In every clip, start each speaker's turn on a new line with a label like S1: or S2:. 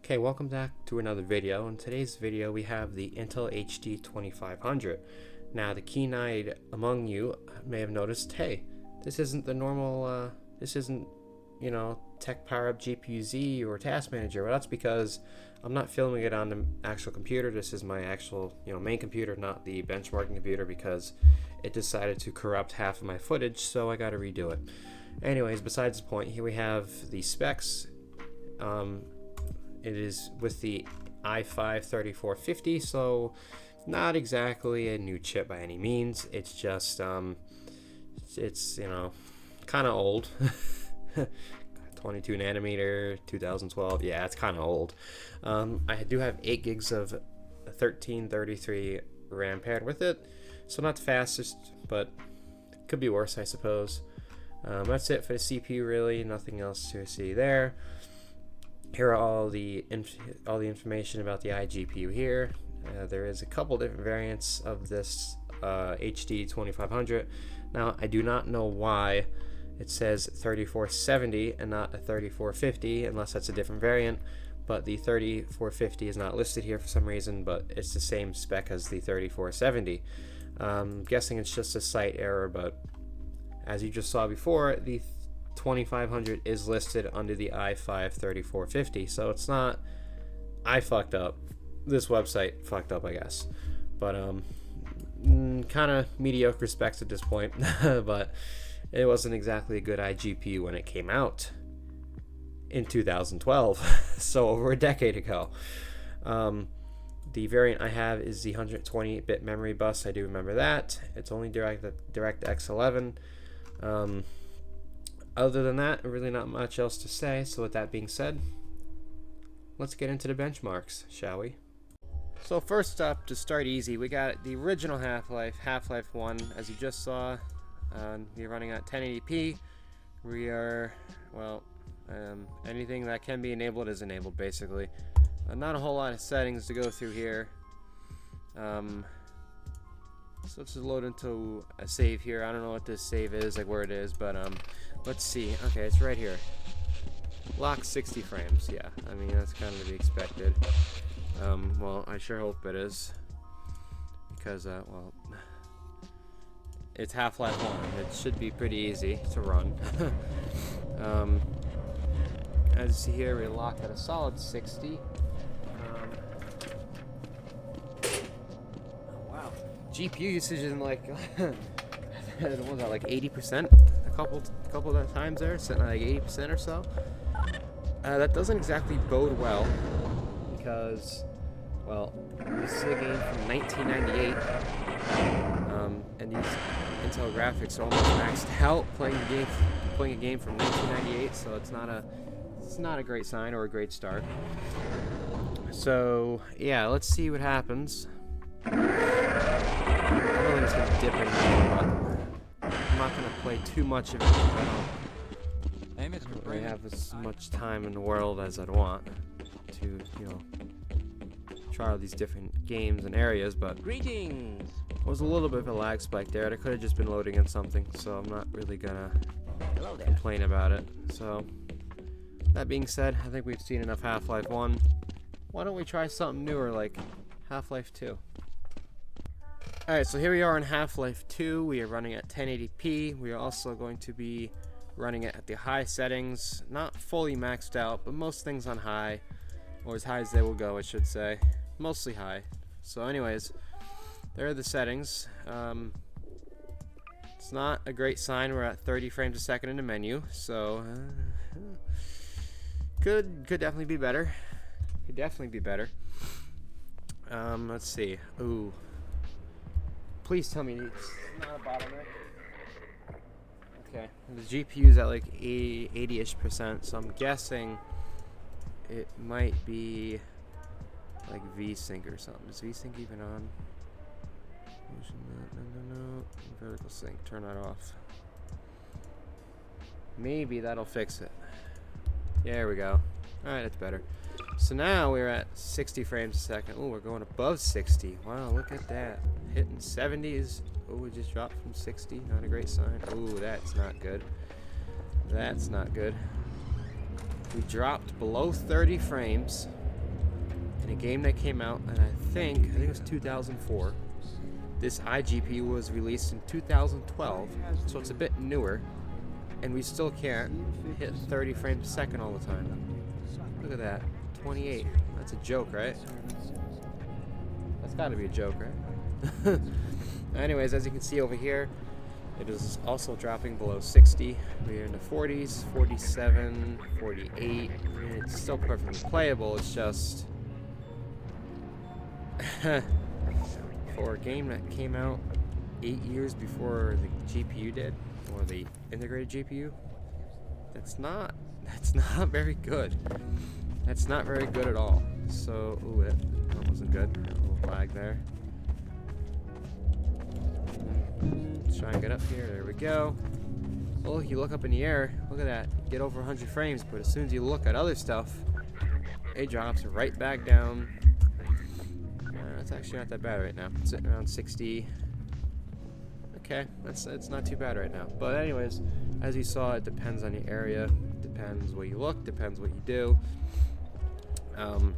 S1: Okay, welcome back to another video. In today's video we have the Intel HD 2500. Now the keen-eyed among you may have noticed, hey, this isn't the normal, this isn't, Tech Power Up GPU Z or Task Manager. Well, that's because I'm not filming it on the actual computer. This is my actual, main computer, not the benchmarking computer, because it decided to corrupt half of my footage, so I gotta redo it. Anyways, besides the point, here we have the specs. It is with the i5-3450, so not exactly a new chip by any means. It's just, it's, kind of old. 22 nanometer, 2012. Yeah, it's kind of old. I do have 8 gigs of 1333 RAM paired with it, so not the fastest, but could be worse, I suppose. That's it for the CPU, really. Nothing else to see there. Here are all the information about the iGPU here. There is a couple different variants of this HD 2500. Now, I do not know why it says 3470 and not a 3450, unless that's a different variant. But the 3450 is not listed here for some reason, but it's the same spec as the 3470. I'm guessing it's just a site error, but as you just saw before, the 2500 is listed under the i5-3450, so it's not I fucked up. This website fucked up, I guess. But kind of mediocre specs at this point. But it wasn't exactly a good iGPU when it came out in 2012, so over a decade ago. The variant I have is the 128-bit memory bus. I do remember that. It's only DirectX 11. Other than that, really not much else to say. So with that being said, let's get into the benchmarks, shall we? So first up, to start easy, we got the original Half-Life 1, as you just saw. We're running at 1080p. We are, anything that can be enabled is enabled, basically. Not a whole lot of settings to go through here. So let's just load into a save here. I don't know what this save is, like where it is, but let's see. Okay, it's right here. Lock 60 frames. Yeah, I mean, that's kind of to be expected. Well, I sure hope it is, because it's Half-Life 1. It should be pretty easy to run. As you see here, we lock at a solid 60. GPU usage is like, what was that, like 80%? A couple of times there, sitting at like 80% or so. That doesn't exactly bode well, because, this is a game from 1998, and these Intel graphics are almost maxed out playing a game from 1998. So it's not a great sign or a great start. So yeah, let's see what happens. I don't think it's going to dip anymore, but I'm not going to play too much of it because I don't really have as much time in the world as I'd want to, try all these different games and areas. But
S2: Greetings!
S1: There was a little bit of a lag spike there. I could have just been loading in something, so I'm not really going to complain about it. So, that being said, I think we've seen enough Half-Life 1. Why don't we try something newer like Half-Life 2? Alright, so here we are in Half-Life 2. We are running at 1080p. We are also going to be running it at the high settings. Not fully maxed out, but most things on high. Or as high as they will go, I should say. Mostly high. So anyways, there are the settings. It's not a great sign. We're at 30 frames a second in the menu. So, could definitely be better. Could definitely be better. Let's see. Ooh. Please tell me it's not a bottleneck. Okay, the GPU's at like 80-ish%, so I'm guessing it might be like VSync or something. Is VSync even on? No. Vertical sync, turn that off. Maybe that'll fix it. There we go. Alright, that's better. So now we're at 60 frames a second. Oh, we're going above 60. Wow, look at that. Hitting 70s. Oh, we just dropped from 60. Not a great sign. Oh, that's not good. That's not good. We dropped below 30 frames. in a game that came out, and I think it was 2004. This iGPU was released in 2012, so it's a bit newer, and we still can't hit 30 frames a second all the time. Look at that, 28. That's a joke, right? That's got to be a joke, right? Anyways, as you can see over here, it is also dropping below 60. We're in the 40s, 47, 48. I mean, it's still perfectly playable. It's just for a game that came out 8 years before the GPU did, or the integrated GPU. That's not very good. That's not very good at all. So, ooh, that wasn't good. A little lag there. Let's try and get up here. There we go. Well, you look up in the air. Look at that. Get over 100 frames, but as soon as you look at other stuff, it drops right back down. That's actually not that bad right now. It's sitting around 60. Okay, it's not too bad right now. But anyways, as you saw, it depends on the area. Depends where you look. Depends what you do. I'm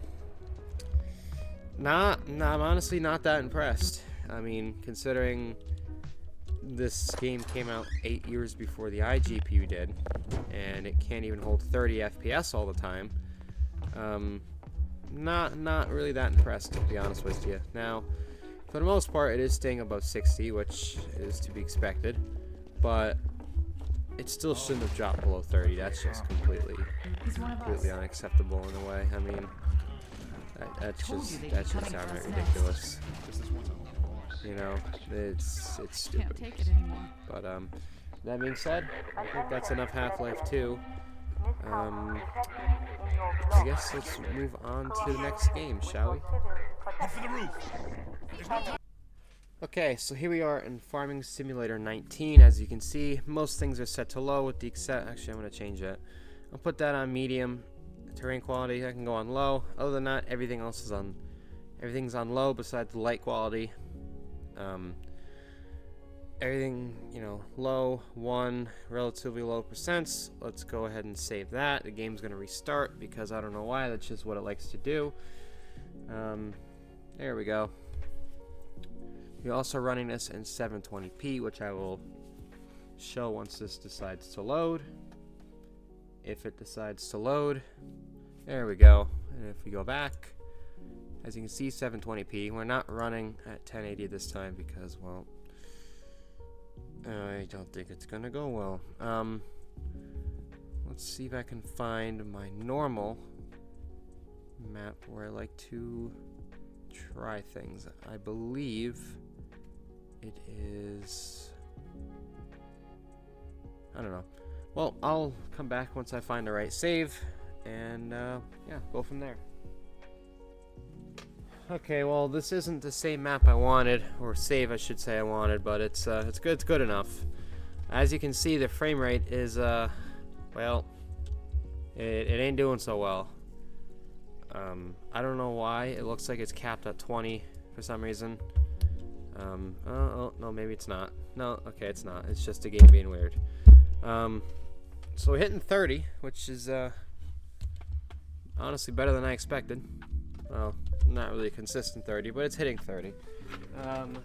S1: honestly not that impressed. I mean, considering this game came out 8 years before the iGPU did, and it can't even hold 30 FPS all the time. Not really that impressed, to be honest with you. Now, for the most part, it is staying above 60, which is to be expected, but it still shouldn't have dropped below 30. That's just completely unacceptable in a way. I mean, that's just downright ridiculous. You know, it's stupid.
S2: Can't take it anymore.
S1: But that being said, I think that's enough Half-Life 2. I guess let's move on to the next game, shall we?
S3: Head for the roof.
S1: Okay, so here we are in Farming Simulator 19. As you can see, most things are set to low with the except. Actually, I'm going to change that. I'll put that on medium. Terrain quality, I can go on low. Other than that, everything else is on. Everything's on low besides the light quality. Everything, you know, low, 1, relatively low percents. Let's go ahead and save that. The game's going to restart because I don't know why. That's just what it likes to do. There we go. We're also running this in 720p, which I will show once this decides to load. If it decides to load, there we go. And if we go back, as you can see, 720p. We're not running at 1080 this time because, well, I don't think it's gonna go well. Let's see if I can find my normal map where I like to try things. I believe it is, I don't know. Well, I'll come back once I find the right save, and yeah, go from there. Okay, well, this isn't the same map I wanted, or save I should say I wanted, but it's good. It's good enough. As you can see, the frame rate is well, it ain't doing so well. I don't know why. It looks like it's capped at 20 for some reason. Oh no, maybe it's not. No, okay, it's not. It's just the game being weird. So we're hitting 30, which is honestly better than I expected. Well, not really a consistent 30, but it's hitting 30. Let's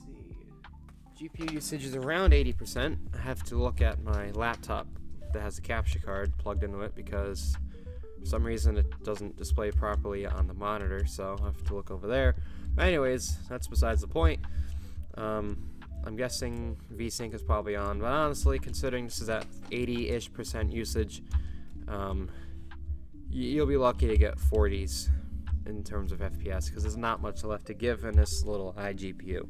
S1: see. GPU usage is around 80%. I have to look at my laptop that has a capture card plugged into it because for some reason it doesn't display properly on the monitor, so I have to look over there. But anyways, that's besides the point. I'm guessing VSync is probably on, but honestly, considering this is at 80-ish% usage, you'll be lucky to get 40s in terms of FPS because there's not much left to give in this little iGPU.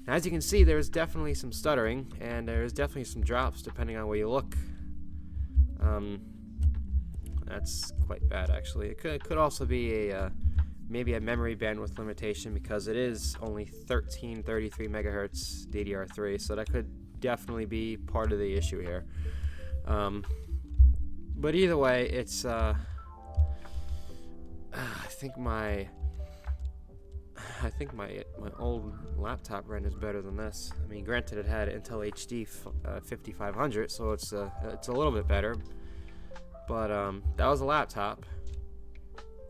S1: Now, as you can see, there's definitely some stuttering and there's definitely some drops depending on where you look. That's quite bad, actually. It could also be a maybe a memory bandwidth limitation because it is only 1333 megahertz DDR3, so that could definitely be part of the issue here. But either way, it's I think my old laptop renders better than this. I mean, granted, it had Intel HD 5500, so it's a little bit better. But that was a laptop.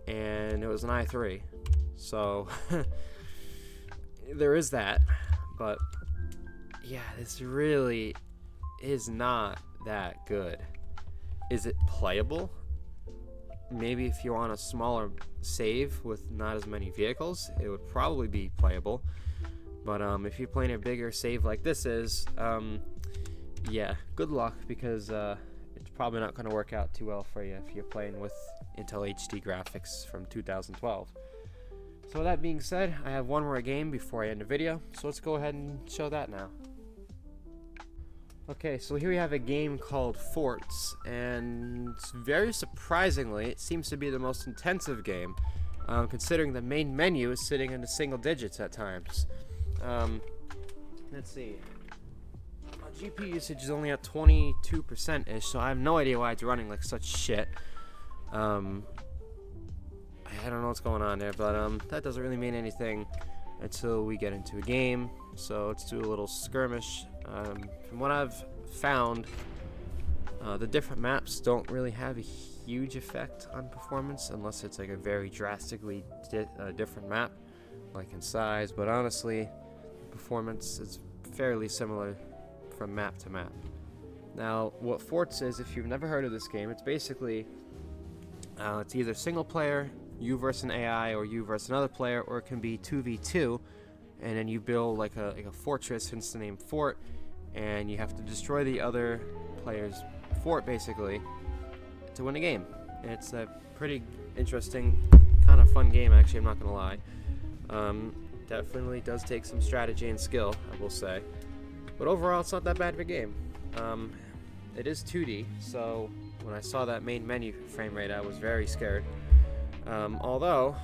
S1: and it was an i3. So there is that, but yeah, this really is not that good. Is it playable? Maybe if you're on a smaller save with not as many vehicles, it would probably be playable. But if you're playing a bigger save like this is, yeah, good luck, because it's probably not going to work out too well for you if you're playing with Intel HD graphics from 2012. So with that being said, I have one more game before I end the video, so let's go ahead and show that now. Okay, so here we have a game called Forts, and very surprisingly, it seems to be the most intensive game, considering the main menu is sitting in the single digits at times. Let's see. My GPU usage is only at 22%-ish, so I have no idea why it's running like such shit. I don't know what's going on there, but that doesn't really mean anything until we get into a game. So let's do a little skirmish. From what I've found, the different maps don't really have a huge effect on performance unless it's like a very drastically different map, like in size. But honestly, performance is fairly similar from map to map. Now, what Forts is, if you've never heard of this game, it's basically it's either single player, you versus an AI, or you versus another player, or it can be 2v2, and then you build like a fortress, hence the name Fort, and you have to destroy the other player's fort basically to win the game. And it's a pretty interesting, kind of fun game, actually, I'm not gonna lie. Definitely does take some strategy and skill, I will say, but overall it's not that bad of a game. It is 2D, so when I saw that main menu frame rate I was very scared. Although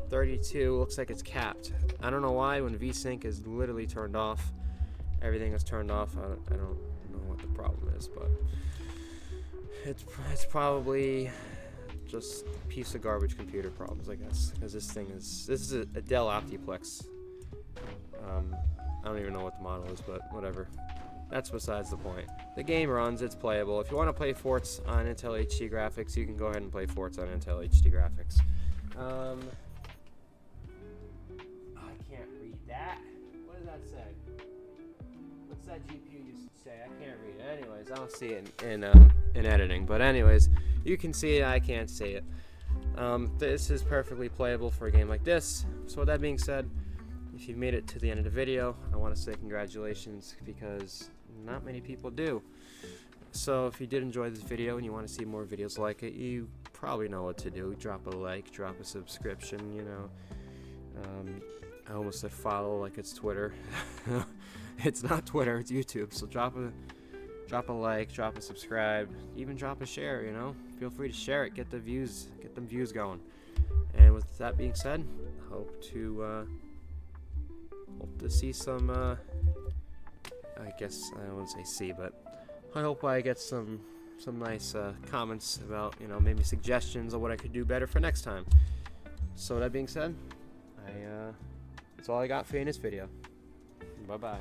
S1: 32 looks like it's capped. I don't know why when VSync is literally turned off, everything is turned off. I don't know what the problem is, but it's probably just a piece of garbage computer problems, I guess, because this is a Dell Optiplex. I don't even know what the model is, but whatever. That's besides the point. The game runs, it's playable. If you want to play Forts on Intel HD graphics, you can go ahead and play Forts on Intel HD graphics. I can't read that. What does that say? What's that GPU used to say? I can't read it. Anyways, I'll see it in editing. But anyways, you can see it. I can't see it. This is perfectly playable for a game like this. So with that being said, if you've made it to the end of the video, I want to say congratulations, because not many people do. So if you did enjoy this video and you want to see more videos like it, you probably know what to do. Drop a like, drop a subscription, you know. I almost said follow like it's Twitter. It's not Twitter, it's YouTube. So drop a like, drop a subscribe, even drop a share, you know. Feel free to share it, get them views going. And with that being said, hope to see some I guess I wouldn't say see, but I hope I get some nice comments about, you know, maybe suggestions of what I could do better for next time. So that being said, that's all I got for you in this video. Bye bye.